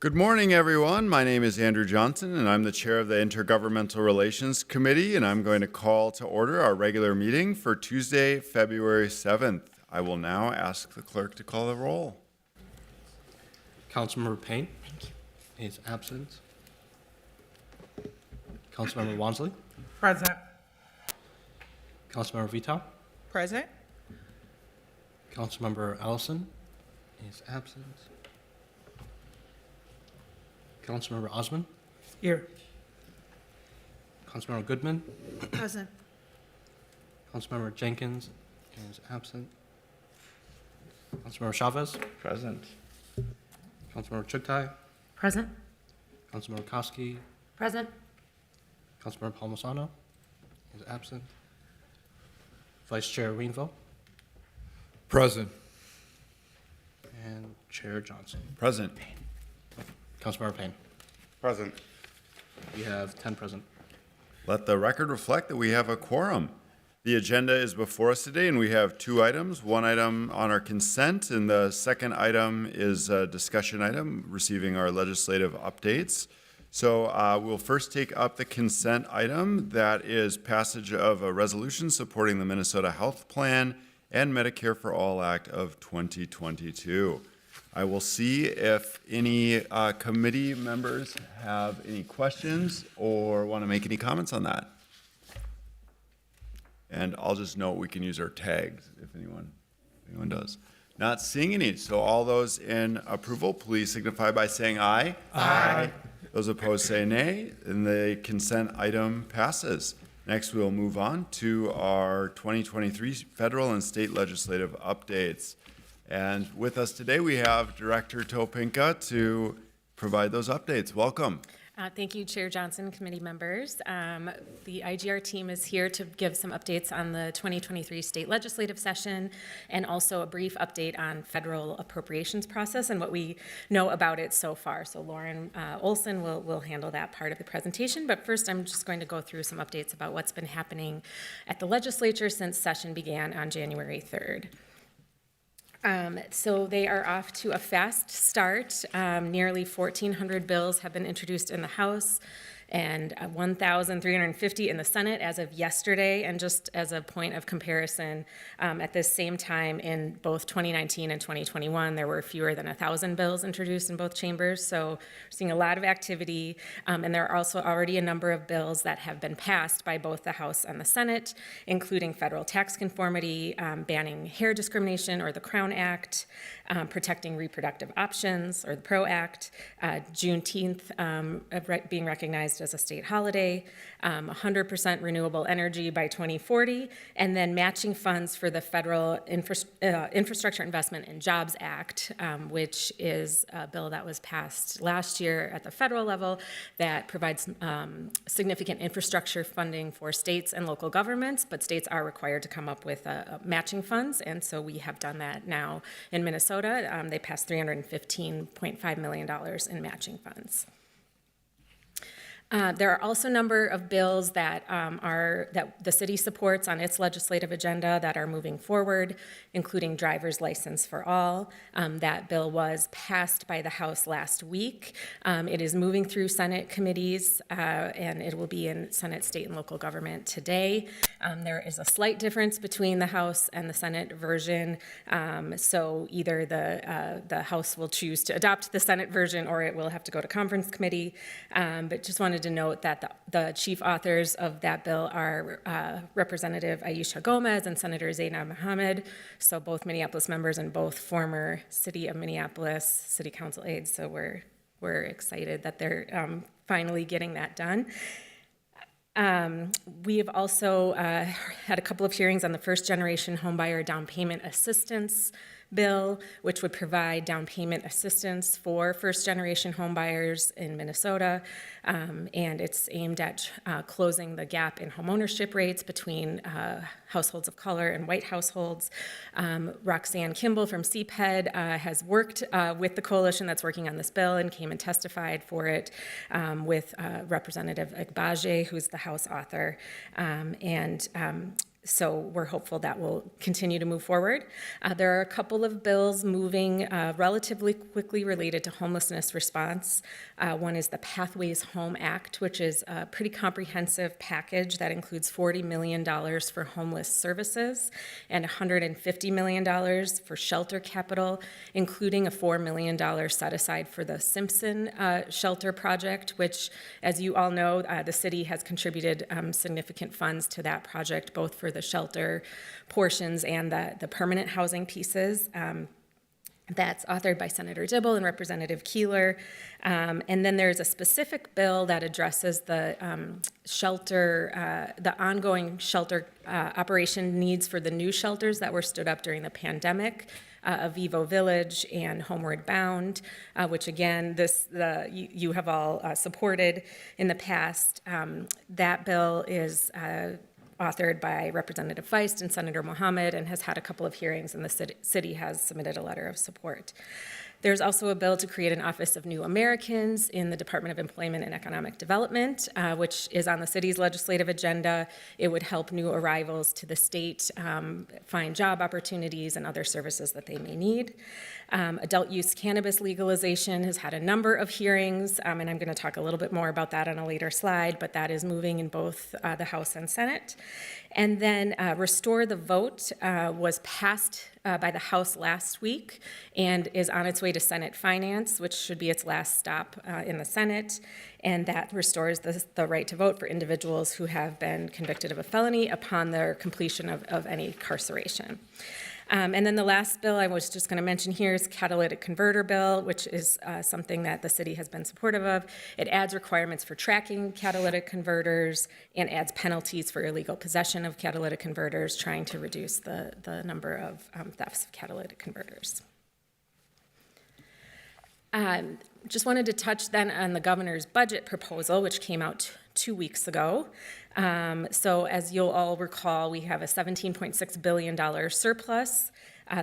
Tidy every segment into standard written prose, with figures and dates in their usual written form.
Good morning, everyone. My name is Andrew Johnson, and I'm the chair of the Intergovernmental Relations Committee, and I'm going to call to order our regular meeting for Tuesday, February 7th. I will now ask the clerk to call the roll. Councilmember Payne is absent. Councilmember Wansley. Present. Councilmember Vito. Present. Councilmember Ellison is absent. Councilmember Osmond. Here. Councilmember Goodman. Present. Councilmember Jenkins is absent. Councilmember Chavez. Present. Councilmember Chugtai. Present. Councilmember Koski. Present. Councilmember Palmisano is absent. Vice Chair Rainville Present. and Chair Johnson. Present. Councilmember Payne. Present. We have 10 present. Let the record reflect that we have a quorum. The agenda is before us today, and we have two items. One item on our consent, and the second item is a discussion item receiving our legislative updates. So we'll first take up the consent item, that is passage of a resolution supporting the Minnesota Health Plan and Medicare for All Act of 2022. I will see if any committee members have any questions or want to make any comments on that. And I'll just note we can use our tags if anyone does. Not seeing any, so all those in approval, please signify by saying aye. Aye. Those opposed say nay, and the consent item passes. Next, we'll move on to our 2023 federal and state legislative updates. And with us today, we have Director Topinka to provide those updates. Welcome. Thank you, Chair Johnson, committee members. The IGR team is here to give some updates on the 2023 state legislative session and also a brief update on federal appropriations process and what we know about it so far. So Lauren Olson will handle that part of the presentation. But first, I'm just going to go through some updates about what's been happening at the legislature since session began on January 3rd. So they are off to a fast start. Nearly 1,400 bills have been introduced in the House and 1,350 in the Senate as of yesterday. And just as a point of comparison, at this same time in both 2019 and 2021, there were fewer than 1,000 bills introduced in both chambers. So we're seeing a lot of activity. And there are also already a number of bills that have been passed by both the House and the Senate, including federal tax conformity, banning hair discrimination or the Crown Act, protecting reproductive options or the PRO Act, Juneteenth being recognized as a state holiday, 100% renewable energy by 2040, and then matching funds for the Federal Infrastructure Investment and Jobs Act, which is a bill that was passed last year at the federal level that provides significant infrastructure funding for states and local governments, but states are required to come up with matching funds, and so we have done that now in Minnesota. They passed $315.5 million in matching funds. There are also a number of bills that the city supports on its legislative agenda that are moving forward, including driver's license for all. That bill was passed by the House last week. It is moving through Senate committees, and it will be in Senate, state, and local government today. There is a slight difference between the House and the Senate version. So either the House will choose to adopt the Senate version or it will have to go to conference committee. But just wanted to note that the chief authors of that bill are Representative Aisha Gomez and Senator Zainab Mohammed, so both Minneapolis members and both former City of Minneapolis City Council aides. So we're excited that they're finally getting that done. We have also had a couple of hearings on the first generation homebuyer down payment assistance bill, which would provide down payment assistance for first-generation homebuyers in Minnesota, and it's aimed at closing the gap in homeownership rates between households of color and white households. Roxanne Kimball from CPED has worked with the coalition that's working on this bill and came and testified for it with Representative Agbaje, who's the House author, and So we're hopeful that will continue to move forward. There are a couple of bills moving relatively quickly related to homelessness response. One is the Pathways Home Act, which is a pretty comprehensive package that includes $40 million for homeless services and $150 million for shelter capital, including a $4 million set aside for the Simpson Shelter Project, which, as you all know, the city has contributed significant funds to that project, both for the shelter portions and the permanent housing pieces. That's authored by Senator Dibble and Representative Keeler. And then there's a specific bill that addresses the the ongoing shelter operation needs for the new shelters that were stood up during the pandemic. Avivo Village and Homeward Bound, which again, you have all supported in the past. That bill is authored by Representative Feist and Senator Mohammed and has had a couple of hearings, and the city has submitted a letter of support. There's also a bill to create an Office of New Americans in the Department of Employment and Economic Development, which is on the city's legislative agenda. It would help new arrivals to the state find job opportunities and other services that they may need. Adult use cannabis legalization has had a number of hearings, and I'm going to talk a little bit more about that on a later slide, but that is moving in both the House and Senate. And then Restore the Vote was passed by the House last week and is on its way to Senate Finance, which should be its last stop in the Senate. And that restores the right to vote for individuals who have been convicted of a felony upon their completion of any incarceration. And then the last bill I was just going to mention here is catalytic converter bill, which is something that the city has been supportive of. It adds requirements for tracking catalytic converters and adds penalties for illegal possession of catalytic converters, trying to reduce the number of thefts of catalytic converters. Just wanted to touch then on the governor's budget proposal, which came out 2 weeks ago. So as you'll all recall, we have a $17.6 billion surplus.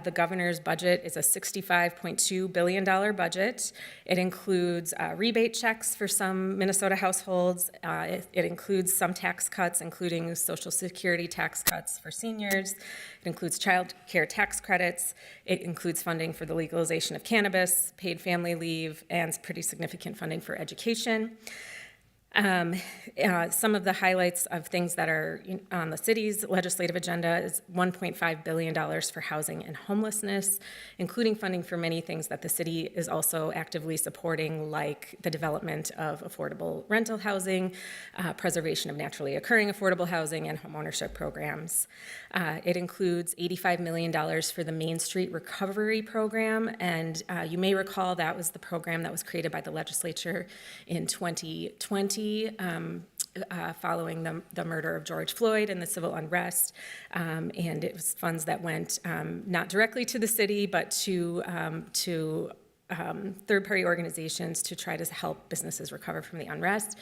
The governor's budget is a $65.2 billion budget. It includes rebate checks for some Minnesota households. It includes some tax cuts, including Social Security tax cuts for seniors. It includes child care tax credits. It includes funding for the legalization of cannabis, paid family leave, and pretty significant funding for education. Some of the highlights of things that are on the city's legislative agenda is $1.5 billion for housing and homelessness, including funding for many things that the city is also actively supporting, like the development of affordable rental housing, preservation of naturally occurring affordable housing, and homeownership programs. It includes $85 million for the Main Street Recovery Program, and you may recall that was the program that was created by the legislature in 2020. Following the murder of George Floyd and the civil unrest, and it was funds that went not directly to the city, but to third-party organizations to try to help businesses recover from the unrest.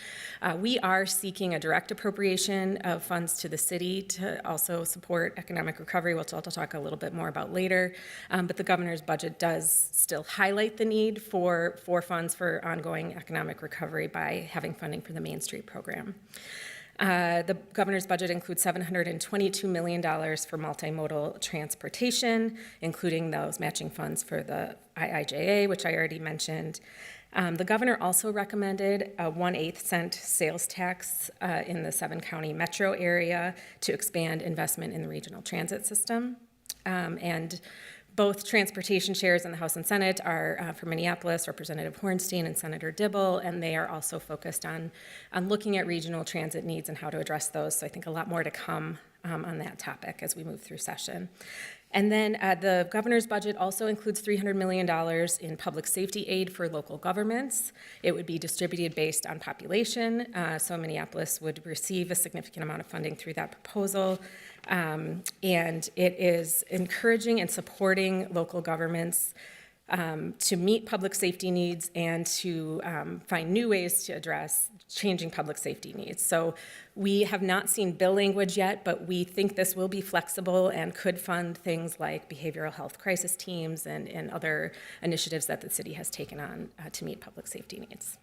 We are seeking a direct appropriation of funds to the city to also support economic recovery, which I'll talk a little bit more about later. But the governor's budget does still highlight the need for funds for ongoing economic recovery by having funding for the Main Street program. The governor's budget includes $722 million for multimodal transportation, including those matching funds for the IIJA, which I already mentioned. The governor also recommended a 1/8 cent sales tax in the 7-county metro area to expand investment in the regional transit system. And both transportation chairs in the House and Senate are from Minneapolis, Representative Hornstein and Senator Dibble, and they are also focused on looking at regional transit needs and how to address those. So I think a lot more to come on that topic as we move through session. And then the governor's budget also includes $300 million in public safety aid for local governments. It would be distributed based on population, so Minneapolis would receive a significant amount of funding through that proposal. And it is encouraging and supporting local governments to meet public safety needs and to find new ways to address changing public safety needs. So we have not seen bill language yet, but we think this will be flexible and could fund things like behavioral health crisis teams and other initiatives that the city has taken on to meet public safety needs.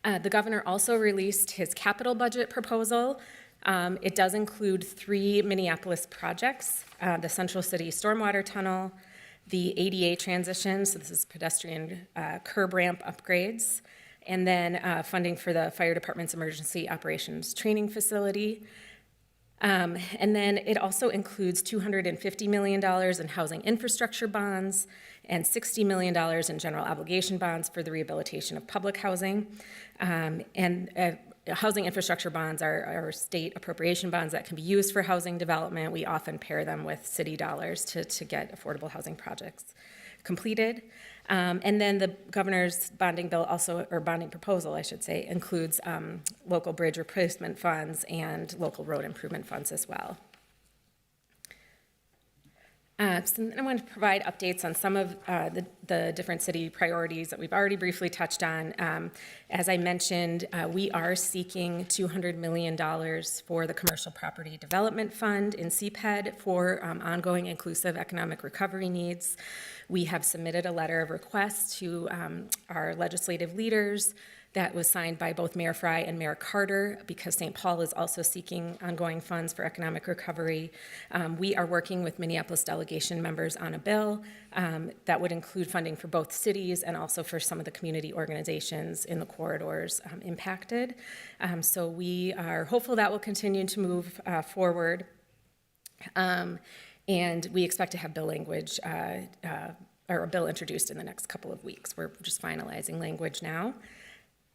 The governor also released his capital budget proposal. It does include 3 Minneapolis projects, the Central City Stormwater Tunnel, the ADA transition, so this is pedestrian curb ramp upgrades, and then funding for the fire department's emergency operations training facility. And then it also includes $250 million in housing infrastructure bonds and $60 million in general obligation bonds for the rehabilitation of public housing. Housing infrastructure bonds are state appropriation bonds that can be used for housing development. We often pair them with city dollars to get affordable housing projects completed. And then the governor's bonding bill also, or bonding proposal, I should say, includes local bridge replacement funds and local road improvement funds as well. So then I want to provide updates on some of the different city priorities that we've already briefly touched on. As I mentioned, we are seeking $200 million for the Commercial Property Development Fund in CPED for ongoing inclusive economic recovery needs. We have submitted a letter of request to our legislative leaders that was signed by both Mayor Fry and Mayor Carter because St. Paul is also seeking ongoing funds for economic recovery. We are working with Minneapolis delegation members on a bill that would include funding for both cities and also for some of the community organizations in the corridors impacted. So we are hopeful that will continue to move forward. And we expect to have bill language or a bill introduced in the next couple of weeks. We're just finalizing language now.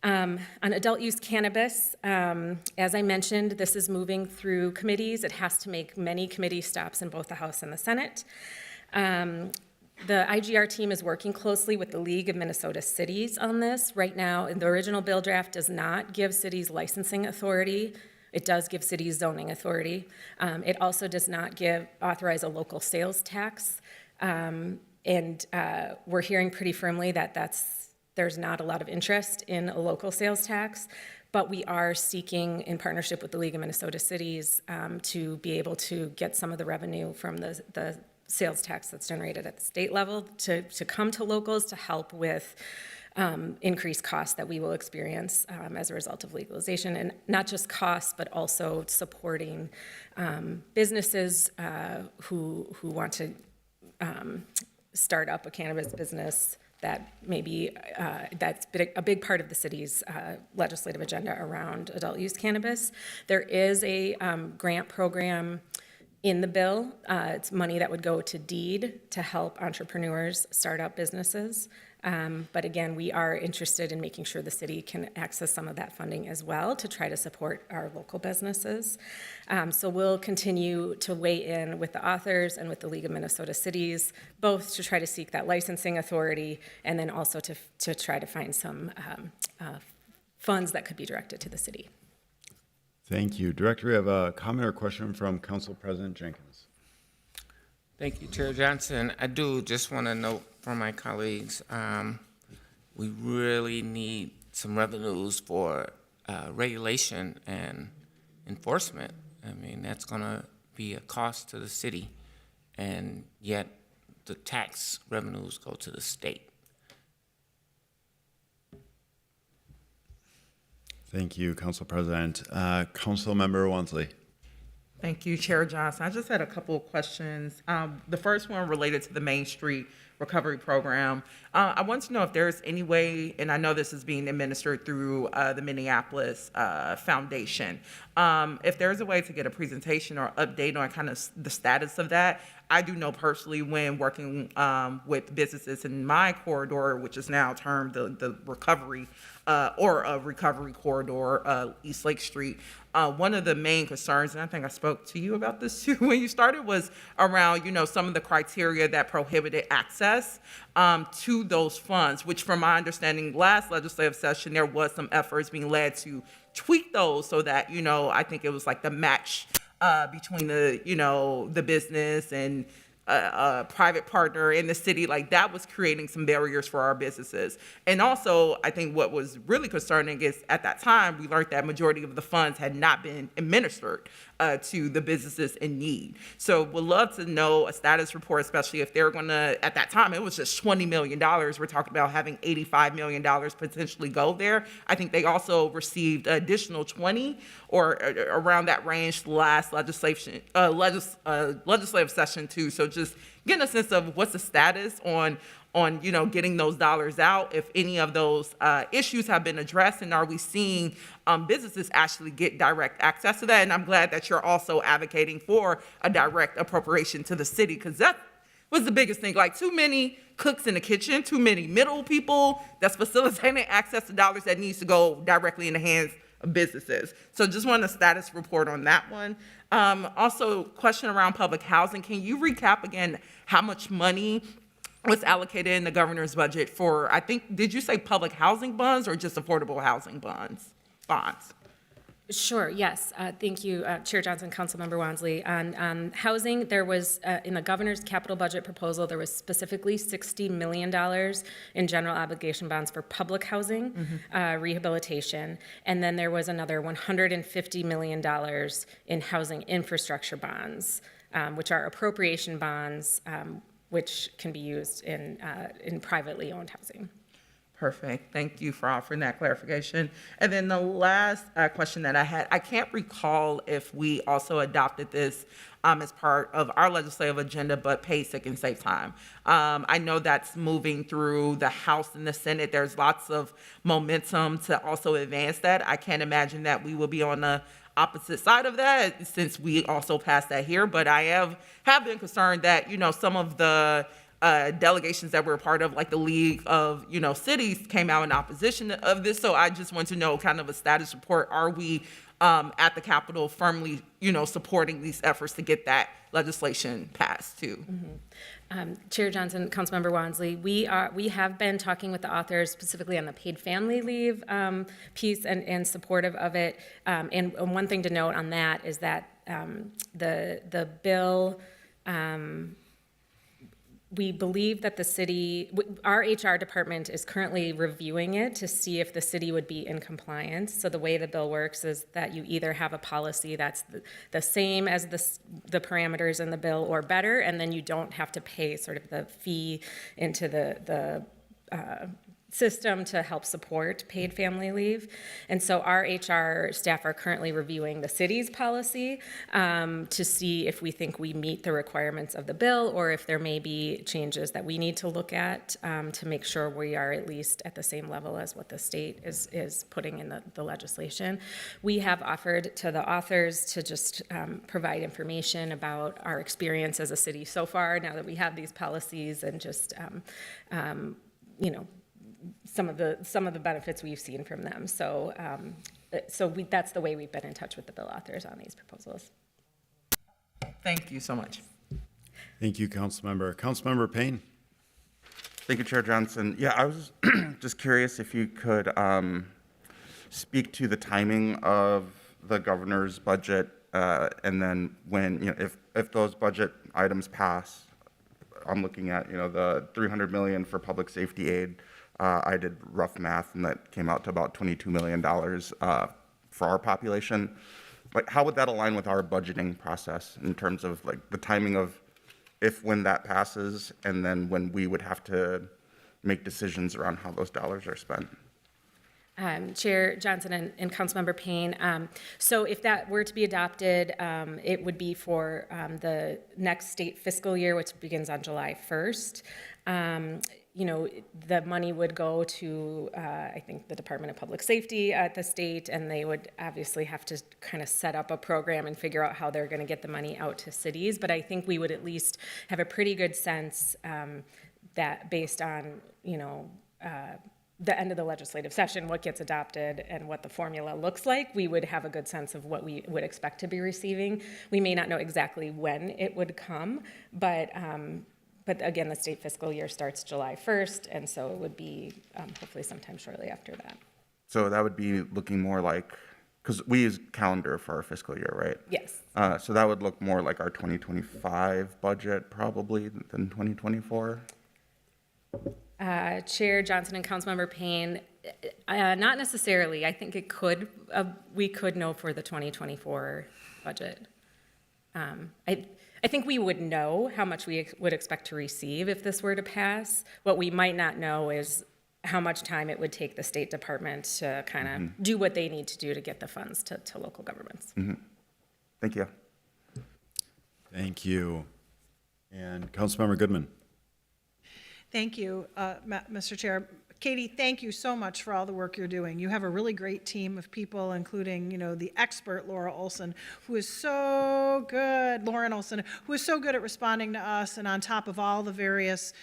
On adult use cannabis, as I mentioned, this is moving through committees. It has to make many committee stops in both the House and the Senate. The IGR team is working closely with the League of Minnesota Cities on this. Right now, the original bill draft does not give cities licensing authority. It does give cities zoning authority. It also does not authorize a local sales tax. And we're hearing pretty firmly that there's not a lot of interest in a local sales tax, but we are seeking, in partnership with the League of Minnesota Cities, to be able to get some of the revenue from the sales tax that's generated at the state level to come to locals to help with increased costs that we will experience as a result of legalization, and not just costs, but also supporting businesses who want to start up a cannabis business that maybe that's been a big part of the city's legislative agenda around adult use cannabis. There is a grant program in the bill. It's money that would go to DEED to help entrepreneurs start up businesses. But again, we are interested in making sure the city can access some of that funding as well to try to support our local businesses. So we'll continue to weigh in with the authors and with the League of Minnesota Cities, both to try to seek that licensing authority and then also to try to find some funds that could be directed to the city. Thank you. Director, we have a comment or question from Council President Jenkins. Thank you, Chair Johnson. I do just want to note for my colleagues, we really need some revenues for regulation and enforcement. I mean, that's going to be a cost to the city, and yet the tax revenues go to the state. Thank you, Council President. Council Member Wansley. Thank you, Chair Johnson. I just had a couple of questions. The first one related to the Main Street Recovery Program. I want to know if there's any way, and I know this is being administered through the Minneapolis Foundation, if there's a way to get a presentation or update on kind of the status of that. I do know personally when working with businesses in my corridor, which is now termed the recovery or a recovery corridor, East Lake Street, one of the main concerns, and I think I spoke to you about this too when you started, was around, some of the criteria that prohibited access to those funds, which from my understanding, last legislative session, there was some efforts being led to tweak those so that, I think it was like the match between the business and a private partner in the city, like that was creating some barriers for our businesses. And also, I think what was really concerning is at that time, we learned that majority of the funds had not been administered to the businesses in need. So would love to know a status report, especially if they're gonna, at that time, it was just $20 million. We're talking about having $85 million potentially go there. I think they also received additional 20 or around that range last legislative session too. So just getting a sense of what's the status on getting those dollars out, if any of those issues have been addressed, and are we seeing businesses actually get direct access to that? And I'm glad that you're also advocating for a direct appropriation to the city, because that was the biggest thing. Like, too many cooks in the kitchen, too many middle people that's facilitating access to dollars that needs to go directly in the hands of businesses. So just want a status report on that one. Also, question around public housing. Can you recap again how much money was allocated in the governor's budget for, I think, did you say public housing bonds or just affordable housing bonds? Sure, yes. Thank you, Chair Johnson, Councilmember Wansley. On housing, there was, in the governor's capital budget proposal, there was specifically $60 million in general obligation bonds for public housing rehabilitation. And then there was another $150 million in housing infrastructure bonds, which are appropriation bonds, which can be used in privately owned housing. Perfect. Thank you for offering that clarification. And then the last question that I had, I can't recall if we also adopted this as part of our legislative agenda, but paid sick and safe time. I know that's moving through the House and the Senate. There's lots of momentum to also advance that. I can't imagine that we will be on the opposite side of that since we also passed that here, but I have been concerned that, some of the delegations that we're a part of, like the League of, Cities, came out in opposition of this. So I just want to know kind of a status report. Are we at the Capitol firmly, supporting these efforts to get that legislation passed too? Chair Johnson, Councilmember Wansley, we have been talking with the authors specifically on the paid family leave piece and supportive of it. And one thing to note on that is that the bill, we believe that the city, our HR department is currently reviewing it to see if the city would be in compliance. So the way the bill works is that you either have a policy that's the same as the parameters in the bill or better, and then you don't have to pay sort of the fee into the system to help support paid family leave. And so our HR staff are currently reviewing the city's policy to see if we think we meet the requirements of the bill or if there may be changes that we need to look at to make sure we are at least at the same level as what the state is putting in the legislation. We have offered to the authors to just provide information about our experience as a city so far, now that we have these policies, and just some of the benefits we've seen from them. So that's the way we've been in touch with the bill authors on these proposals. Thank you so much. Thank you, Councilmember. Councilmember Payne. Thank you, Chair Johnson. Yeah, I was just curious if you could speak to the timing of the governor's budget, and then when, if those budget items pass. I'm looking at, the $300 million for public safety aid. I did rough math, and that came out to about $22 million for our population. Like, how would that align with our budgeting process in terms of like the timing of when that passes, and then when we would have to make decisions around how those dollars are spent? Chair Johnson and Councilmember Payne. So if that were to be adopted, it would be for the next state fiscal year, which begins on July 1st. The money would go to, I think, the Department of Public Safety at the state, and they would obviously have to kind of set up a program and figure out how they're going to get the money out to cities. But I think we would at least have a pretty good sense that based on, the end of the legislative session, what gets adopted and what the formula looks like, we would have a good sense of what we would expect to be receiving. We may not know exactly when it would come, but again, the state fiscal year starts July 1st, and so it would be hopefully sometime shortly after that. So that would be looking more like because we use calendar for our fiscal year, right? Yes. So that would look more like our 2025 budget probably than 2024. Chair Johnson and Councilmember Payne, not necessarily. I think it could, we could know for the 2024 budget. I think we would know how much we would expect to receive if this were to pass. What we might not know is how much time it would take the State Department to kind of do what they need to do to get the funds to local governments. Thank you. Thank you. And Councilmember Goodman. Thank you, Mr. Chair. Katie, thank you so much for all the work you're doing. You have a really great team of people, including, the expert Laura Olson, who is so good, Lauren Olson, who is so good at responding to us, and on top of all the various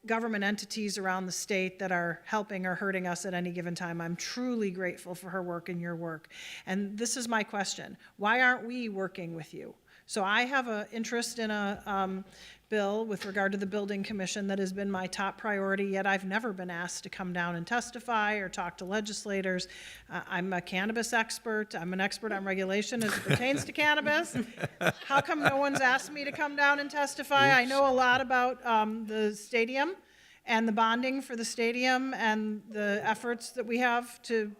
government entities around the state that are helping or hurting us at any given time. I'm truly grateful for her work and your work. And this is my question. Why aren't we working with you? So I have an interest in a bill with regard to the Building Commission that has been my top priority, yet I've never been asked to come down and testify or talk to legislators. I'm a cannabis expert. I'm an expert on regulation as it pertains to cannabis. How come no one's asked me to come down and testify? I know a lot about the stadium and the bonding for the stadium and the efforts that we have to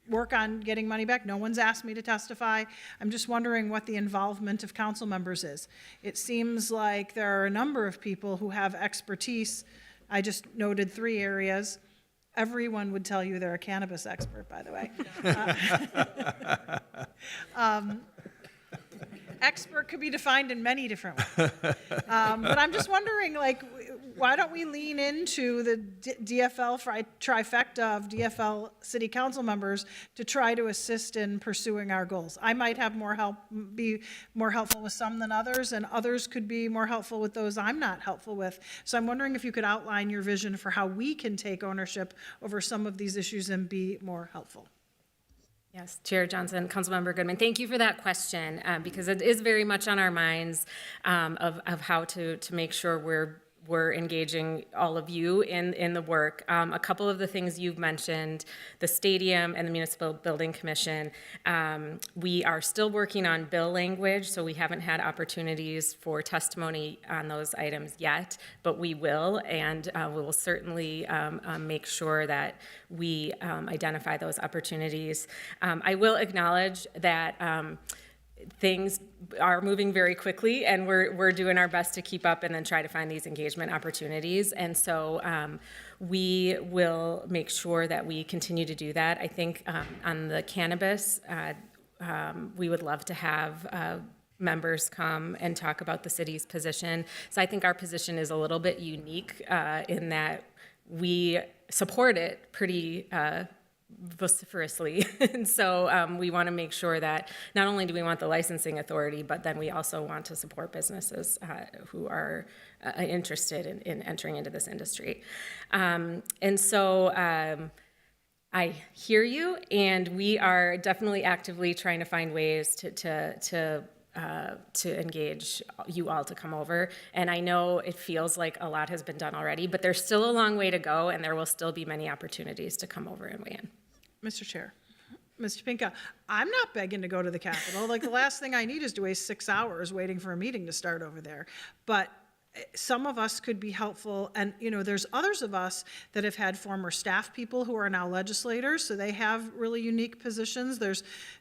work on getting money back. No one's asked me to testify. I'm just wondering what the involvement of council members is. It seems like there are a number of people who have expertise. I just noted 3 areas. Everyone would tell you they're a cannabis expert, by the way. Expert could be defined in many different ways. But I'm just wondering, why don't we lean into the DFL trifecta of DFL city council members to try to assist in pursuing our goals? I might have be more helpful with some than others, and others could be more helpful with those I'm not helpful with. So I'm wondering if you could outline your vision for how we can take ownership over some of these issues and be more helpful. Yes, Chair Johnson, Councilmember Goodman, thank you for that question, because it is very much on our minds of how to make sure we're engaging all of you in the work. A couple of the things you've mentioned, the stadium and the Municipal Building Commission, we are still working on bill language, so we haven't had opportunities for testimony on those items yet, but we will, and we will certainly make sure that we identify those opportunities. I will acknowledge that things are moving very quickly, and we're doing our best to keep up and then try to find these engagement opportunities. And so we will make sure that we continue to do that. I think on the cannabis, we would love to have members come and talk about the city's position. So I think our position is a little bit unique in that we support it pretty vociferously. And so we want to make sure that not only do we want the licensing authority, but then we also want to support businesses who are interested in entering into this industry. And so I hear you, and we are definitely actively trying to find ways to engage you all to come over. And I know it feels like a lot has been done already, but there's still a long way to go, and there will still be many opportunities to come over and weigh in. Mr. Chair, Mr. Pinka, I'm not begging to go to the Capitol. The last thing I need is to waste 6 hours waiting for a meeting to start over there. But some of us could be helpful, and there's others of us that have had former staff people who are now legislators, so they have really unique positions.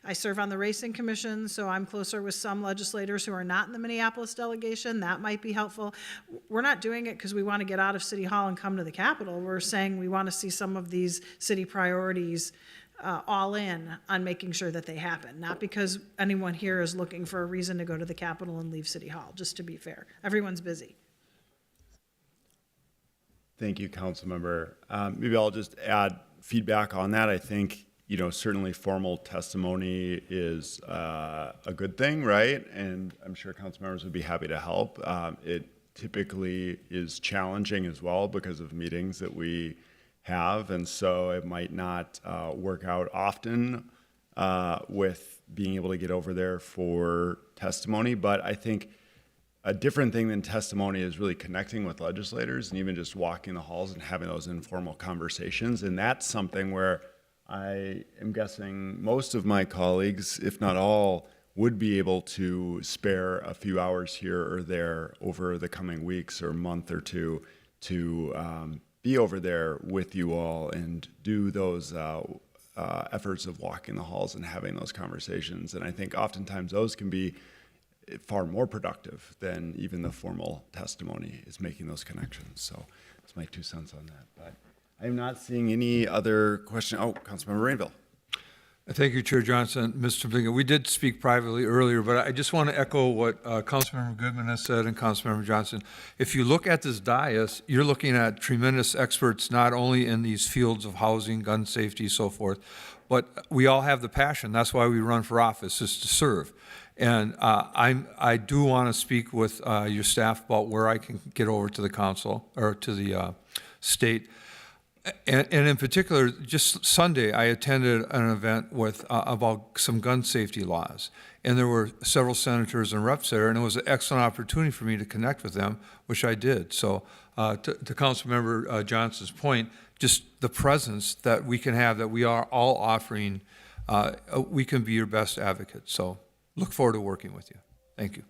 I serve on the Racing Commission, so I'm closer with some legislators who are not in the Minneapolis delegation. That might be helpful. We're not doing it because we want to get out of City Hall and come to the Capitol. We're saying we want to see some of these city priorities all in on making sure that they happen, not because anyone here is looking for a reason to go to the Capitol and leave City Hall, just to be fair. Everyone's busy. Thank you, Councilmember. Maybe I'll just add feedback on that. I think, certainly formal testimony is a good thing, right? And I'm sure council members would be happy to help. It typically is challenging as well because of meetings that we have, and so it might not work out often with being able to get over there for testimony. But I think a different thing than testimony is really connecting with legislators and even just walking the halls and having those informal conversations. And that's something where I am guessing most of my colleagues, if not all, would be able to spare a few hours here or there over the coming weeks or month or two to be over there with you all and do those efforts of walking the halls and having those conversations. And I think oftentimes those can be far more productive than even the formal testimony, is making those connections. So that's my 2 cents on that. But I'm not seeing any other question. Oh, Councilmember Rainville. Thank you, Chair Johnson. Mr. Blinken, we did speak privately earlier, but I just want to echo what Councilmember Goodman has said and Councilmember Johnson. If you look at this dais, you're looking at tremendous experts, not only in these fields of housing, gun safety, so forth, but we all have the passion. That's why we run for office, is to serve. And I do want to speak with your staff about where I can get over to the council or to the state. And in particular, just Sunday, I attended an event with about some gun safety laws, and there were several senators and reps there, and it was an excellent opportunity for me to connect with them, which I did. So, to Councilmember Johnson's point, just the presence that we can have, that we are all offering, we can be your best advocate. So, look forward to working with you. Thank you.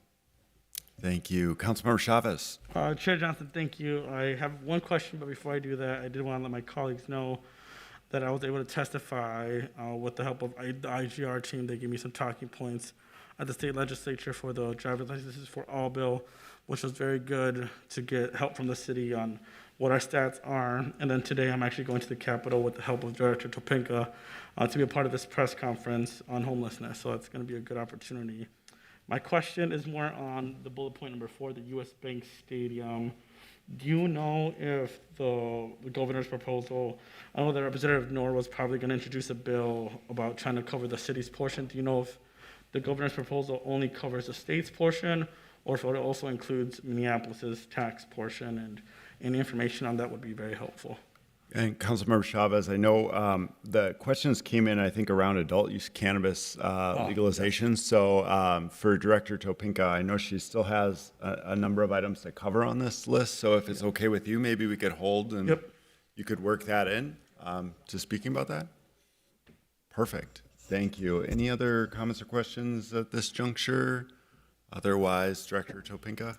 Thank you. Councilmember Chavez. Chair Johnson, thank you. I have one question, but before I do that, I did want to let my colleagues know that I was able to testify with the help of the IGR team. They gave me some talking points at the state legislature for the driver's licenses for all bill, which was very good to get help from the city on what our stats are. And then today I'm actually going to the Capitol with the help of Director Topinka to be a part of this press conference on homelessness. So it's going to be a good opportunity. My question is more on the bullet point number 4, the U.S. Bank Stadium. Do you know if the governor's proposal, I know that Representative Knorr was probably going to introduce a bill about trying to cover the city's portion. Do you know if the governor's proposal only covers the state's portion, or if it also includes Minneapolis's tax portion? And any information on that would be very helpful. And Councilmember Chavez, I know the questions came in, I think, around adult use cannabis legalization. Yes. So for Director Topinka, I know she still has a number of items to cover on this list. So if it's okay with you, maybe we could hold and you could work that in to speaking about that. Perfect. Thank you. Any other comments or questions at this juncture? Otherwise, Director Topinka,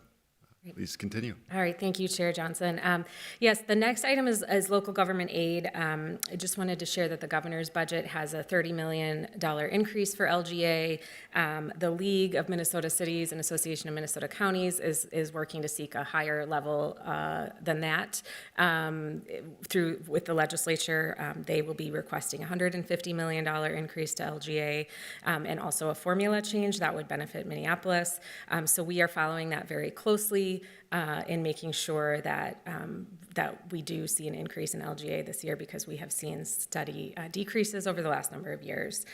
please continue. All right, thank you, Chair Johnson. Yes, the next item is local government aid. I just wanted to share that the governor's budget has a $30 million increase for LGA. The League of Minnesota Cities and Association of Minnesota Counties is working to seek a higher level than that. With the legislature, they will be requesting a $150 million increase to LGA and also a formula change that would benefit Minneapolis. So we are following that very closely. In making sure that that we do see an increase in LGA this year, because we have seen steady decreases over the last number of years.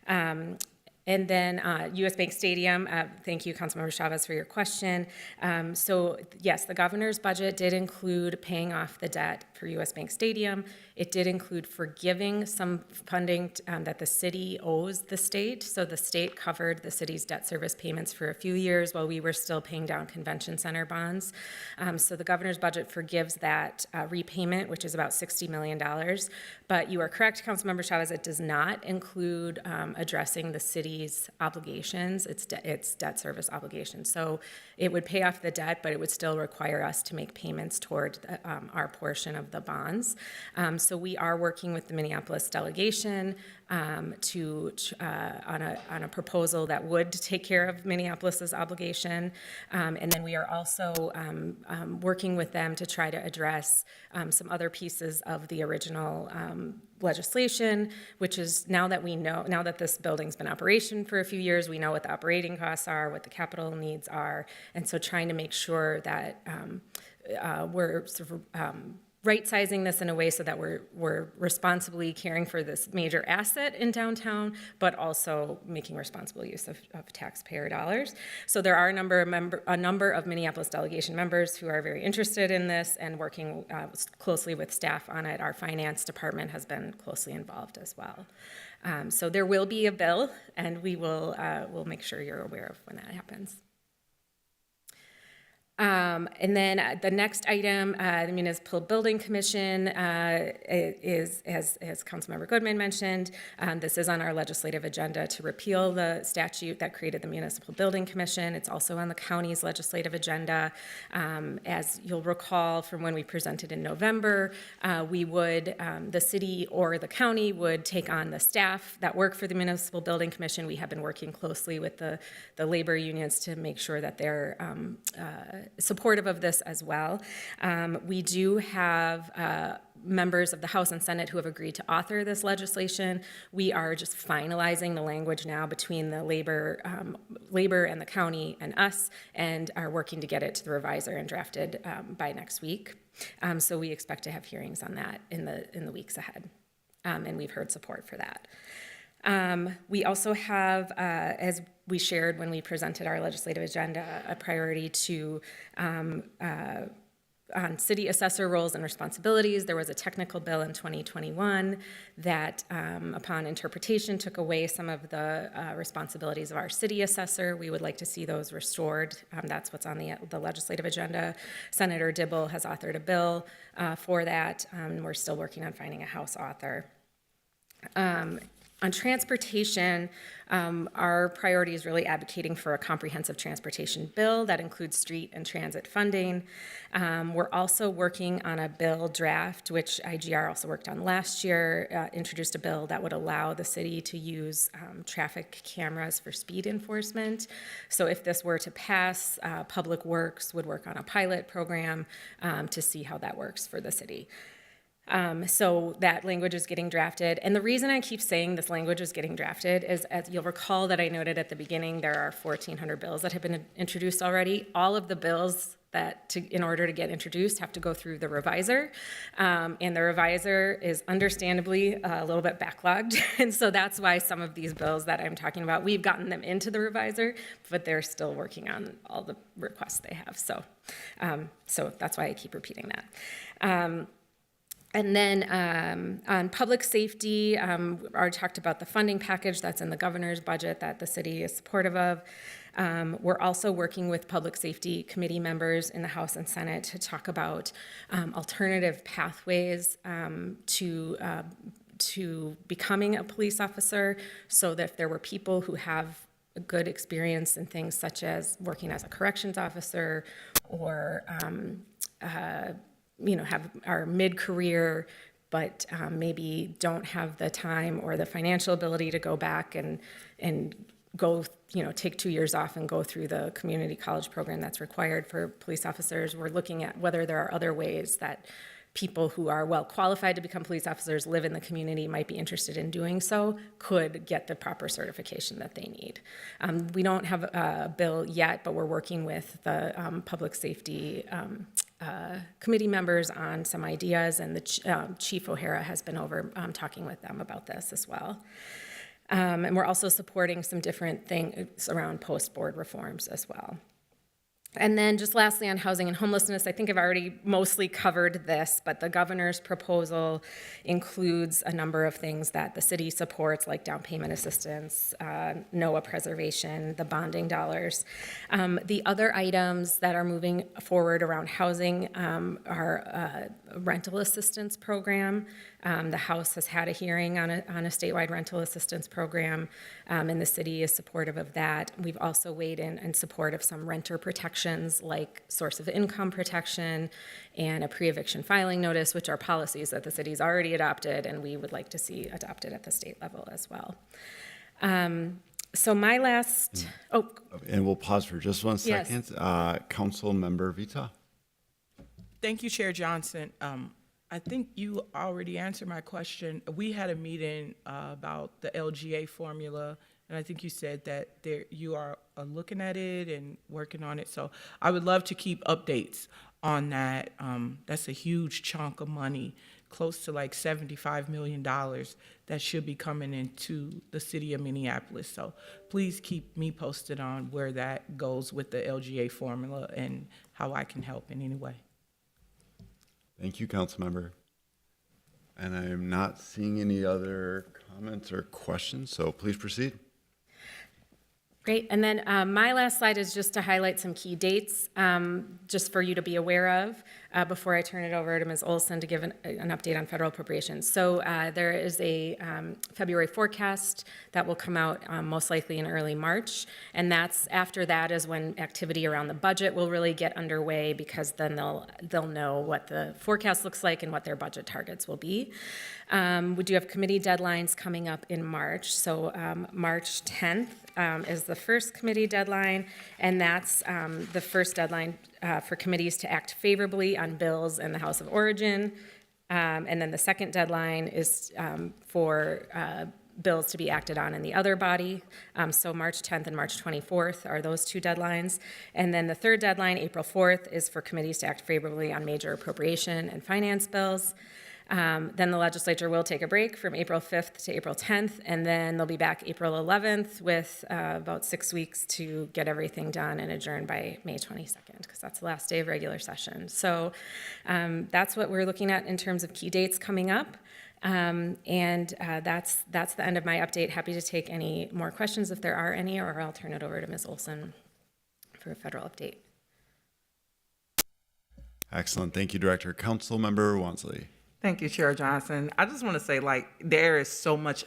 And then U.S. Bank Stadium, thank you, Councilmember Chavez, for your question. So yes, the governor's budget did include paying off the debt for U.S. Bank Stadium. It did include forgiving some funding that the city owes the state. So the state covered the city's debt service payments for a few years while we were still paying down convention center bonds. So the governor's budget forgives that repayment, which is about $60 million. But you are correct, Councilmember Chavez, it does not include addressing the city's obligations, its debt service obligations. So it would pay off the debt, but it would still require us to make payments toward our portion of the bonds. So we are working with the Minneapolis delegation on a proposal that would take care of Minneapolis's obligation, and then we are also working with them to try to address some other pieces of the original legislation, which is now that this building's been in operation for a few years, we know what the operating costs are, what the capital needs are, and so trying to make sure that we're sort of right-sizing this in a way so that we're responsibly caring for this major asset in downtown, but also making responsible use of taxpayer dollars. So there are a number of Minneapolis delegation members who are very interested in this and working closely with staff on it. Our finance department has been closely involved as well. So there will be a bill, and we'll make sure you're aware of when that happens. And then the next item, the Municipal Building Commission is, as Councilmember Goodman mentioned, this is on our legislative agenda to repeal the statute that created the Municipal Building Commission. It's also on the county's legislative agenda. As you'll recall from when we presented in November, we would, the city or the county would take on the staff that work for the Municipal Building Commission. We have been working closely with the labor unions to make sure that they're supportive of this as well. We do have members of the House and Senate who have agreed to author this legislation. We are just finalizing the language now between the labor and the county and us, and are working to get it to the reviser and drafted by next week. So we expect to have hearings on that in the weeks ahead, and we've heard support for that. We also have, as we shared when we presented our legislative agenda, a priority to on city assessor roles and responsibilities. There was a technical bill in 2021 that, upon interpretation, took away some of the responsibilities of our city assessor. We would like to see those restored. That's what's on the legislative agenda. Senator Dibble has authored a bill for that. We're still working on finding a House author. On transportation, our priority is really advocating for a comprehensive transportation bill that includes street and transit funding. We're also working on a bill draft, which IGR also worked on last year, introduced a bill that would allow the city to use traffic cameras for speed enforcement. So if this were to pass, Public Works would work on a pilot program to see how that works for the city. So that language is getting drafted. And the reason I keep saying this language is getting drafted is, as you'll recall that I noted at the beginning, there are 1,400 bills that have been introduced already. All of the bills that, in order to get introduced, have to go through the reviser. And the reviser is understandably a little bit backlogged. And so that's why some of these bills that I'm talking about, we've gotten them into the reviser, but they're still working on all the requests they have. So that's why I keep repeating that. And then on public safety, I already talked about the funding package that's in the governor's budget that the city is supportive of. We're also working with public safety committee members in the House and Senate to talk about alternative pathways to becoming a police officer, so that if there were people who have a good experience in things such as working as a corrections officer or are mid-career, but maybe don't have the time or the financial ability to go back and go, take 2 years off and go through the community college program that's required for police officers. We're looking at whether there are other ways that people who are well qualified to become police officers, live in the community, might be interested in doing so, could get the proper certification that they need. We don't have a bill yet, but we're working with the public safety committee members on some ideas, and the Chief O'Hara has been over talking with them about this as well. And we're also supporting some different things around post-board reforms as well. And then just lastly on housing and homelessness, I think I've already mostly covered this, but the governor's proposal includes a number of things that the city supports, like down payment assistance, NOAA preservation, the bonding dollars. The other items that are moving forward around housing are a rental assistance program. The House has had a hearing on a statewide rental assistance program, and the city is supportive of that. We've also weighed in support of some renter protections like source of income protection and a pre-eviction filing notice, which are policies that the city's already adopted and we would like to see adopted at the state level as well. So my last, And we'll pause for just 1 Yes. second. Council Member Vita. Thank you, Chair Johnson. I think you already answered my question. We had a meeting about the LGA formula, and I think you said that you are looking at it and working on it. So I would love to keep updates on that. That's a huge chunk of money, close to like $75 million that should be coming into the city of Minneapolis. So please keep me posted on where that goes with the LGA formula and how I can help in any way. Thank you, Councilmember. And I am not seeing any other comments or questions, so please proceed. Great. And then my last slide is just to highlight some key dates, just for you to be aware of before I turn it over to Ms. Olson to give an update on federal appropriations. So there is a February forecast that will come out most likely in early March. And that's after that is when activity around the budget will really get underway, because then they'll know what the forecast looks like and what their budget targets will be. We do have committee deadlines coming up in March. So March 10th is the first committee deadline, and that's the first deadline for committees to act favorably on bills in the House of Origin. And then the second deadline is for bills to be acted on in the other body. So March 10th and March 24th are those two deadlines. And then the third deadline, April 4th, is for committees to act favorably on major appropriation and finance bills. Then the legislature will take a break from April 5th to April 10th, and then they'll be back April 11th with about 6 weeks to get everything done and adjourn by May 22nd, because that's the last day of regular session. So that's what we're looking at in terms of key dates coming up. And that's the end of my update. Happy to take any more questions if there are any, or I'll turn it over to Ms. Olson for a federal update. Excellent. Thank you, Director. Councilmember Wansley. Thank you, Chair Johnson. I just want to say, there is so much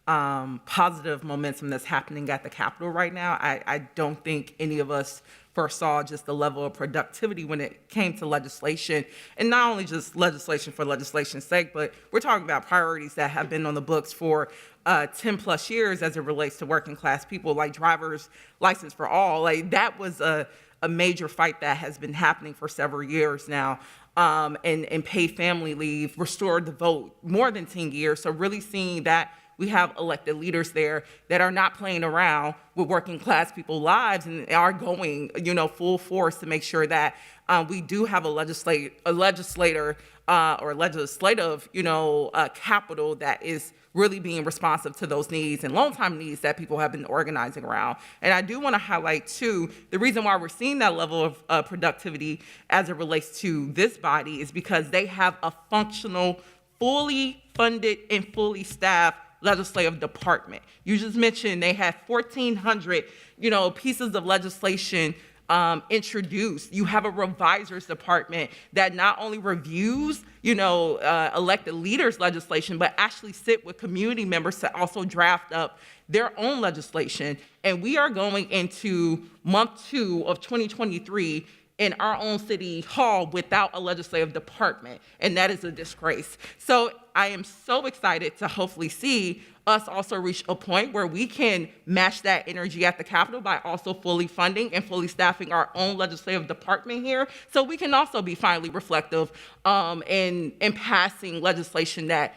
positive momentum that's happening at the Capitol right now. I don't think any of us foresaw just the level of productivity when it came to legislation, and not only just legislation for legislation's sake, but we're talking about priorities that have been on the books for 10 plus years as it relates to working class people, like driver's license for all. That was a major fight that has been happening for several years now. And paid family leave, restored the vote, more than 10 years. So really seeing that we have elected leaders there that are not playing around with working class people's lives and are going, full force to make sure that we do have a legislative, capital that is really being responsive to those needs and long-time needs that people have been organizing around. And I do want to highlight, too, the reason why we're seeing that level of productivity as it relates to this body is because they have a functional, fully funded, and fully staffed legislative department. You just mentioned they had 1,400, pieces of legislation introduced. You have a revisers department that not only reviews, elected leaders' legislation, but actually sit with community members to also draft up their own legislation. And we are going into month 2 of 2023 in our own city hall without a legislative department, and that is a disgrace. So I am so excited to hopefully see us also reach a point where we can match that energy at the Capitol by also fully funding and fully staffing our own legislative department here, so we can also be finally reflective in passing legislation that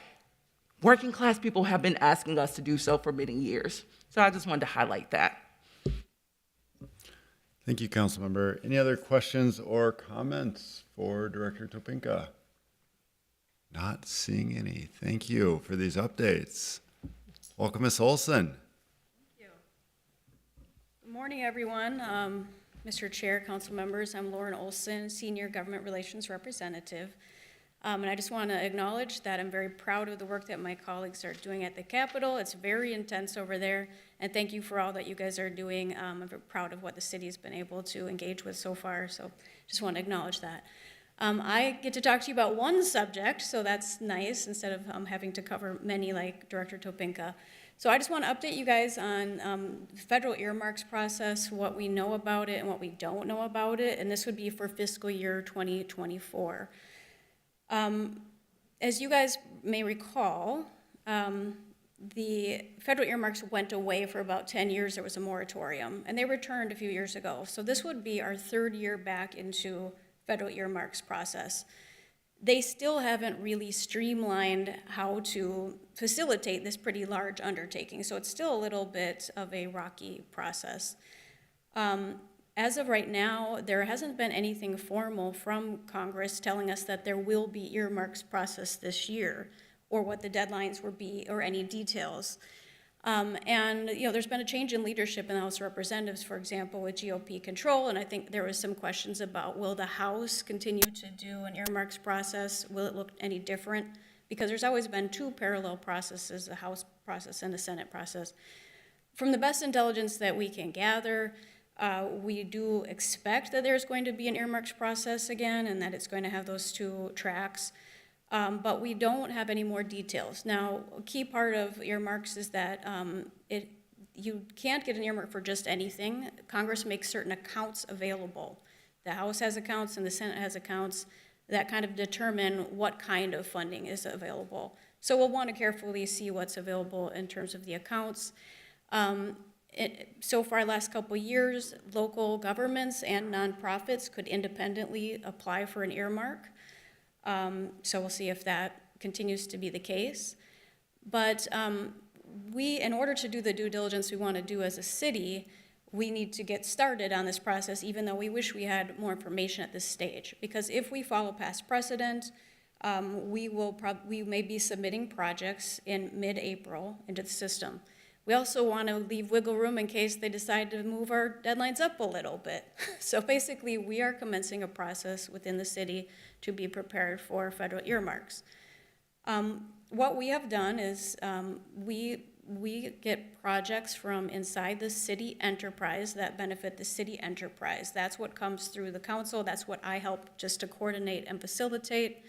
working class people have been asking us to do so for many years. So I just wanted to highlight that. Thank you, Councilmember. Any other questions or comments for Director Topinka? Not seeing any. Thank you for these updates. Welcome, Ms. Olson. Thank you. Good morning, everyone. Mr. Chair, council members, I'm Lauren Olson, Senior Government Relations Representative. And I just want to acknowledge that I'm very proud of the work that my colleagues are doing at the Capitol. It's very intense over there, and thank you for all that you guys are doing. I'm very proud of what the city's been able to engage with so far, so just want to acknowledge that. I get to talk to you about one subject, so that's nice, instead of having to cover many like Director Topinka. So I just want to update you guys on the federal earmarks process, what we know about it and what we don't know about it, and this would be for fiscal year 2024. As you guys may recall, the federal earmarks went away for about 10 years. There was a moratorium, and they returned a few years ago. So this would be our 3rd year back into federal earmarks process. They still haven't really streamlined how to facilitate this pretty large undertaking, so it's still a little bit of a rocky process. As of right now, there hasn't been anything formal from Congress telling us that there will be earmarks process this year, or what the deadlines will be, or any details. And there's been a change in leadership in the House of Representatives, for example, with GOP control, and I think there was some questions about, will the House continue to do an earmarks process? Will it look any different? Because there's always been 2 parallel processes, the House process and the Senate process. From the best intelligence that we can gather, we do expect that there's going to be an earmarks process again and that it's going to have those two tracks. But we don't have any more details. Now, a key part of earmarks is that you can't get an earmark for just anything. Congress makes certain accounts available. The House has accounts and the Senate has accounts that kind of determine what kind of funding is available. So we'll want to carefully see what's available in terms of the accounts. So far, last couple years, local governments and nonprofits could independently apply for an earmark. So we'll see if that continues to be the case. But in order to do the due diligence we want to do as a city, we need to get started on this process, even though we wish we had more information at this stage. Because if we follow past precedent, we may be submitting projects in mid-April into the system. We also want to leave wiggle room in case they decide to move our deadlines up a little bit. So basically, we are commencing a process within the city to be prepared for federal earmarks. What we have done is we get projects from inside the city enterprise that benefit the city enterprise. That's what comes through the council. That's what I help just to coordinate and facilitate.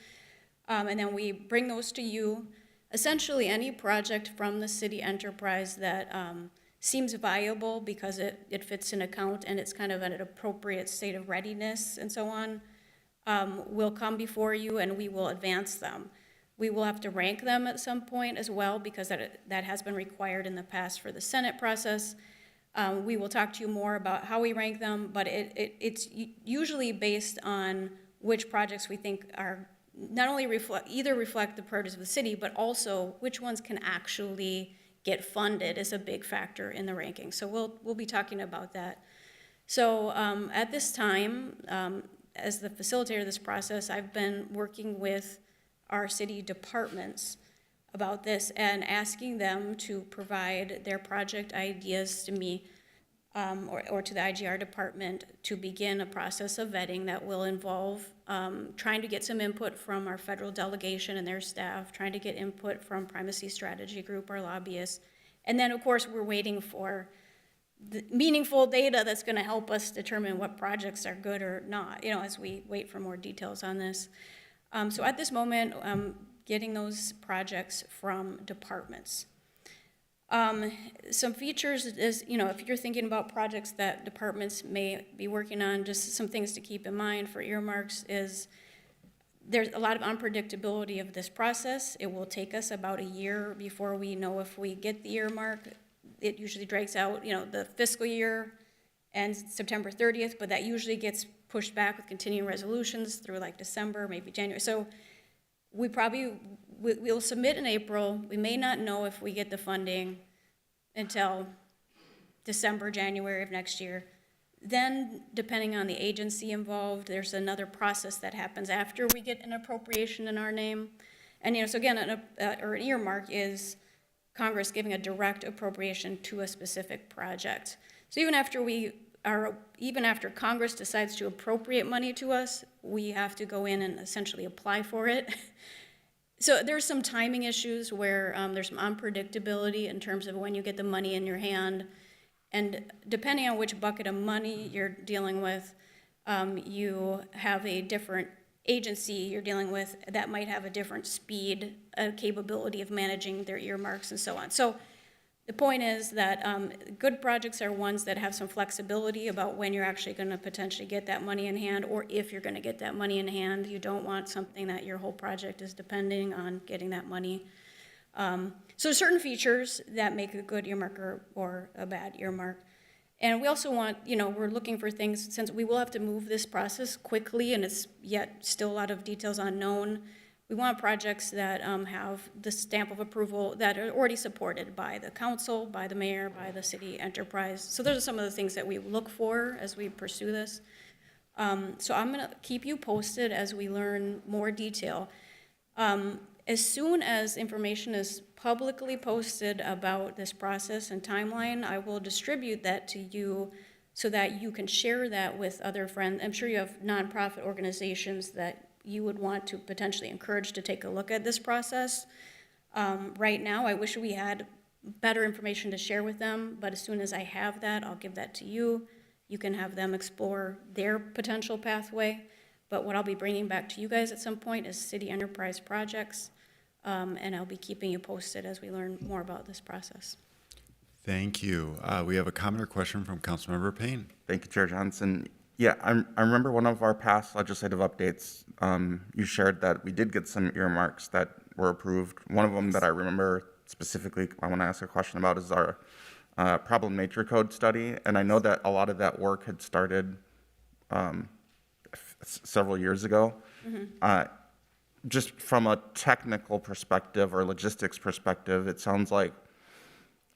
And then we bring those to you. Essentially, any project from the city enterprise that seems viable because it fits an account and it's kind of at an appropriate state of readiness and so on, will come before you and we will advance them. We will have to rank them at some point as well because that has been required in the past for the Senate process. We will talk to you more about how we rank them, but it's usually based on which projects we think are not only reflect the priorities of the city, but also which ones can actually get funded is a big factor in the ranking. So we'll be talking about that. So at this time, as the facilitator of this process, I've been working with our city departments about this and asking them to provide their project ideas to me or to the IGR department to begin a process of vetting that will involve trying to get some input from our federal delegation and their staff, trying to get input from Primacy Strategy Group, our lobbyists. And then, of course, we're waiting for the meaningful data that's going to help us determine what projects are good or not, as we wait for more details on this. So at this moment, getting those projects from departments. Some features is, if you're thinking about projects that departments may be working on, just some things to keep in mind for earmarks is there's a lot of unpredictability of this process. It will take us about a year before we know if we get the earmark. It usually drags out, the fiscal year ends September 30th, but that usually gets pushed back with continuing resolutions through like December, maybe January. So we'll submit in April. We may not know if we get the funding until December, January of next year. Then, depending on the agency involved, there's another process that happens after we get an appropriation in our name. And, so again, an earmark is Congress giving a direct appropriation to a specific project. So even after Congress decides to appropriate money to us, we have to go in and essentially apply for it. So there's some timing issues where there's some unpredictability in terms of when you get the money in your hand. And depending on which bucket of money you're dealing with, you have a different agency you're dealing with that might have a different speed, capability of managing their earmarks and so on. So the point is that good projects are ones that have some flexibility about when you're actually going to potentially get that money in hand, or if you're going to get that money in hand. You don't want something that your whole project is depending on getting that money. So certain features that make a good earmark or a bad earmark. And we also want, we're looking for things, since we will have to move this process quickly and it's yet still a lot of details unknown. We want projects that have the stamp of approval that are already supported by the council, by the mayor, by the city enterprise. So those are some of the things that we look for as we pursue this. So I'm going to keep you posted as we learn more detail. As soon as information is publicly posted about this process and timeline, I will distribute that to you so that you can share that with other friends. I'm sure you have nonprofit organizations that you would want to potentially encourage to take a look at this process. Right now, I wish we had better information to share with them, but as soon as I have that, I'll give that to you. You can have them explore their potential pathway. But what I'll be bringing back to you guys at some point is city enterprise projects, and I'll be keeping you posted as we learn more about this process. Thank you. We have a comment or question from Councilmember Payne. Thank you, Chair Johnson. Yeah, I remember one of our past legislative updates, you shared that we did get some earmarks that were approved. One of them that I remember specifically I want to ask a question about is our problem nature code study. And I know that a lot of that work had started several years ago. Just from a technical perspective or logistics perspective, it sounds like,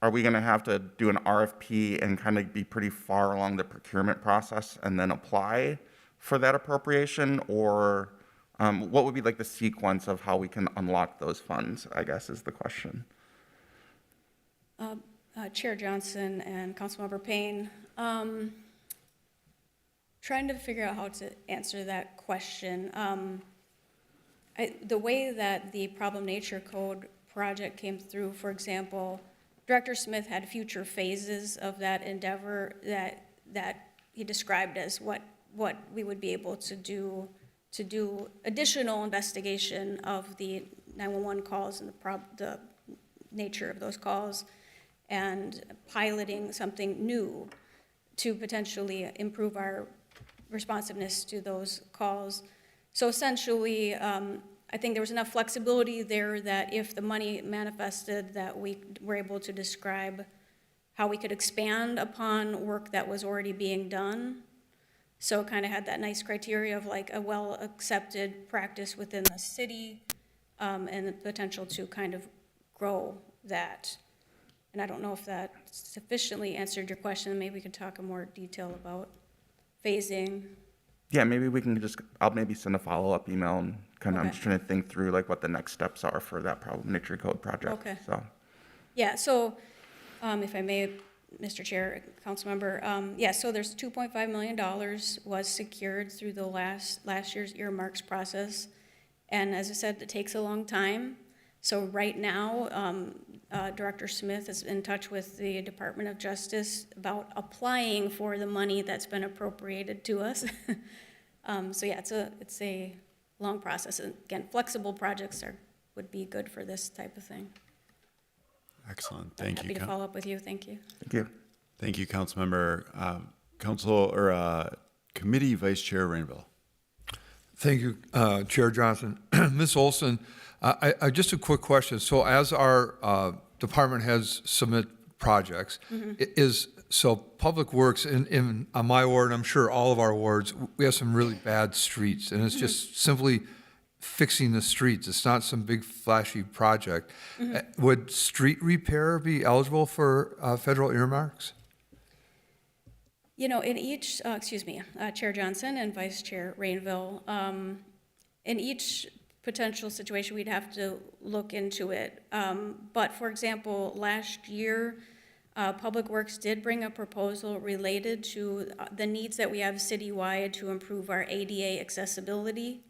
are we going to have to do an RFP and kind of be pretty far along the procurement process and then apply for that appropriation? Or what would be like the sequence of how we can unlock those funds, I guess is the question. Chair Johnson and Councilmember Payne, trying to figure out how to answer that question. The way that the problem nature code project came through, for example, Director Smith had future phases of that endeavor that he described as what we would be able to do additional investigation of the 911 calls and the nature of those calls, and piloting something new to potentially improve our responsiveness to those calls. So essentially, I think there was enough flexibility there that if the money manifested, that we were able to describe how we could expand upon work that was already being done. So it kind of had that nice criteria of like a well-accepted practice within the city, and the potential to kind of grow that. And I don't know if that sufficiently answered your question. Maybe we could talk in more detail about phasing. Yeah, maybe we can I'll maybe send a follow-up email and kind of, I'm Okay. just trying to think through like what the next steps are for that problem nature code project. Okay. So, Yeah, so, if I may, Mr. Chair, Councilmember, yeah, so there's $2.5 million was secured through the last year's earmarks process. And as I said, it takes a long time. So right now, Director Smith is in touch with the Department of Justice about applying for the money that's been appropriated to us. So yeah, it's a long process. And again, flexible projects would be good for this type of thing. Excellent. I'm Thank happy you. to follow up with you. Thank you. thank you. Thank you, Councilmember. Committee Vice Chair Rainville. Thank you, Chair Johnson. Ms. Olson, I just a quick question. So as our department heads submit projects, so Public Works in on my ward, I'm sure all of our wards, we have some really bad streets, and it's just simply fixing the streets. It's not some big flashy project. Would street repair be eligible for federal earmarks? You know, in each, Chair Johnson and Vice Chair Rainville, in each potential situation, we'd have to look into it. But for example, last year, Public Works did bring a proposal related to the needs that we have citywide to improve our ADA accessibility.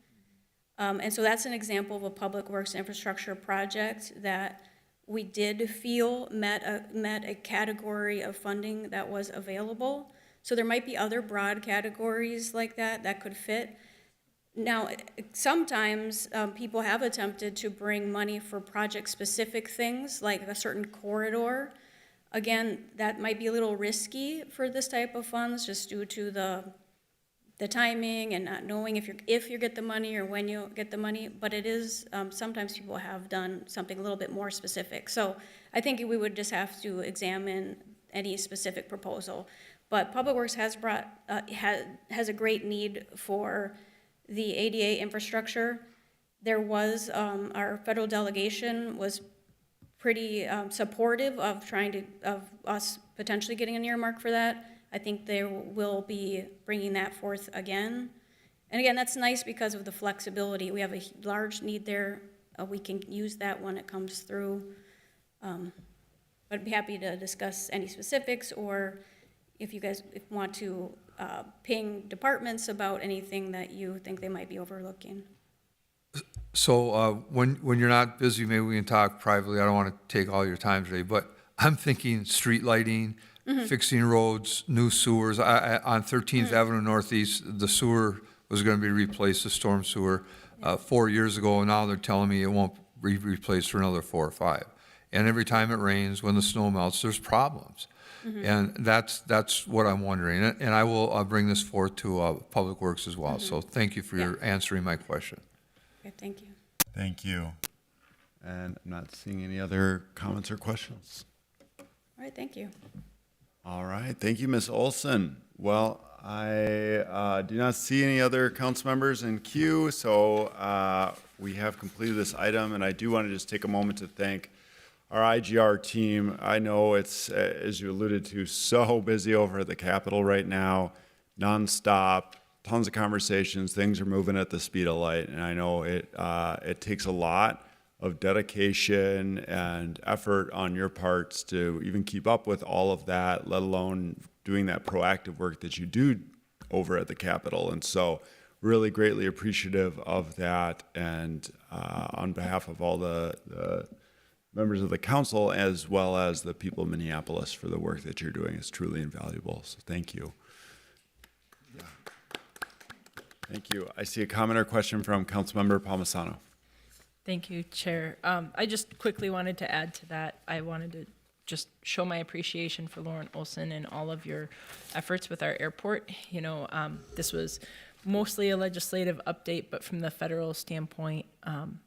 And so that's an example of a Public Works infrastructure project that we did feel met a category of funding that was available. So there might be other broad categories like that could fit. Now, sometimes people have attempted to bring money for project-specific things, like a certain corridor. Again, that might be a little risky for this type of funds, just due to the timing and not knowing if you get the money or when you get the money. But it is, sometimes people have done something a little bit more specific. So I think we would just have to examine any specific proposal. But Public Works has has a great need for the ADA infrastructure. There was, our federal delegation was pretty supportive of of us potentially getting an earmark for that. I think they will be bringing that forth again. And again, that's nice because of the flexibility. We have a large need there. We can use that when it comes through. But I'd be happy to discuss any specifics, or if you guys want to ping departments about anything that you think they might be overlooking. So when you're not busy, maybe we can talk privately. I don't want to take all your time today, but I'm thinking street lighting, fixing roads, new sewers. On 13th Avenue Northeast, the sewer was going to be replaced, the storm sewer, 4 years ago, and now they're telling me it won't be replaced for another 4 or 5. And every time it rains, when the snow melts, there's problems. And that's what I'm wondering. And I will bring this forth to Public Works as well. So thank you for your answering my question. Okay, thank you. Thank you. And I'm not seeing any other comments or questions. All right, thank you. All right, thank you, Ms. Olson. Well, I do not see any other council members in queue, so we have completed this item, and I do want to just take a moment to thank our IGR team. I know it's, as you alluded to, so busy over at the Capitol right now, nonstop, tons of conversations, things are moving at the speed of light, and I know it takes a lot of dedication and effort on your parts to even keep up with all of that, let alone doing that proactive work that you do over at the Capitol. And so really greatly appreciative of that. And on behalf of all the members of the council, as well as the people of Minneapolis, for the work that you're doing, is truly invaluable. So thank you. Thank you. I see a comment or question from Councilmember Palmisano. Thank you, Chair. I just quickly wanted to add to that. I wanted to just show my appreciation for Lauren Olson and all of your efforts with our airport. You know, this was mostly a legislative update, but from the federal standpoint,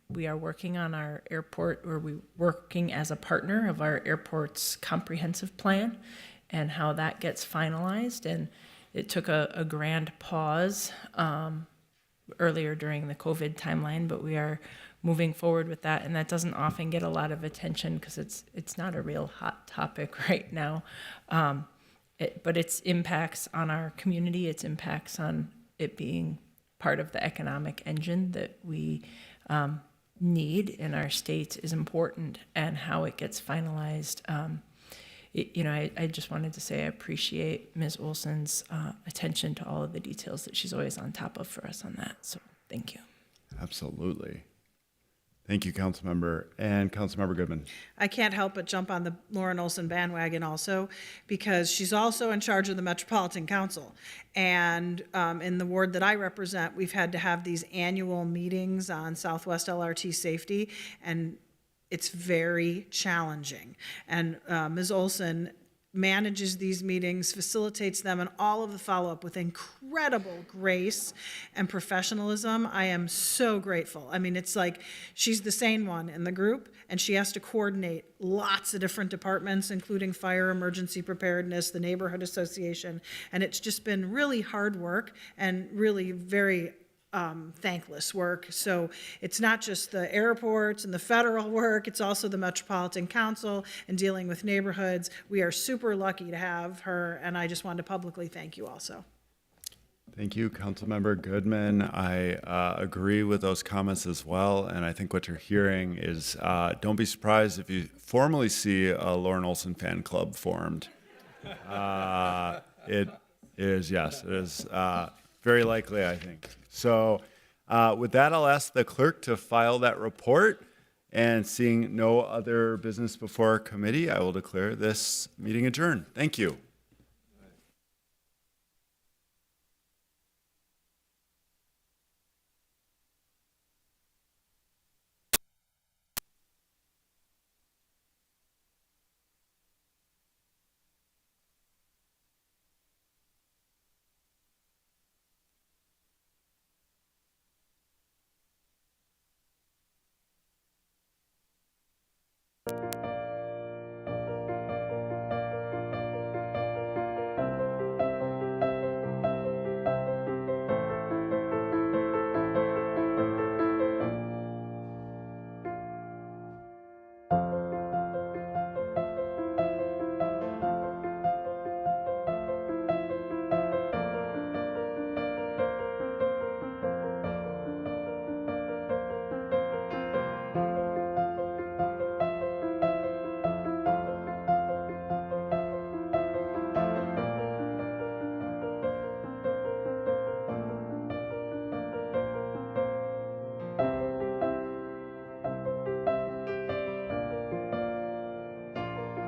we are working on our airport, or we're working as a partner of our airport's comprehensive plan and how that gets finalized. And it took a grand pause earlier during the COVID timeline, but we are moving forward with that, and that doesn't often get a lot of attention because it's not a real hot topic right now. But its impacts on our community, its impacts on it being part of the economic engine that we need in our state is important, and how it gets finalized. I just wanted to say I appreciate Ms. Olson's attention to all of the details that she's always on top of for us on that. So thank you. Absolutely. Thank you, Councilmember. And Councilmember Goodman. I can't help but jump on the Lauren Olson bandwagon also, because she's also in charge of the Metropolitan Council. And in the ward that I represent, we've had to have these annual meetings on Southwest LRT safety, and it's very challenging. And Ms. Olson manages these meetings, facilitates them, and all of the follow-up with incredible grace and professionalism. I am so grateful. I mean, it's like she's the sane one in the group, and she has to coordinate lots of different departments, including fire, emergency preparedness, the neighborhood association, and it's just been really hard work and really very thankless work. So it's not just the airports and the federal work, it's also the Metropolitan Council and dealing with neighborhoods. We are super lucky to have her, and I just wanted to publicly thank you also. Thank you, Councilmember Goodman. I agree with those comments as well, and I think what you're hearing is don't be surprised if you formally see a Lauren Olson fan club formed. It is very likely, I think. So with that, I'll ask the clerk to file that report. And seeing no other business before our committee, I will declare this meeting adjourned. Thank you.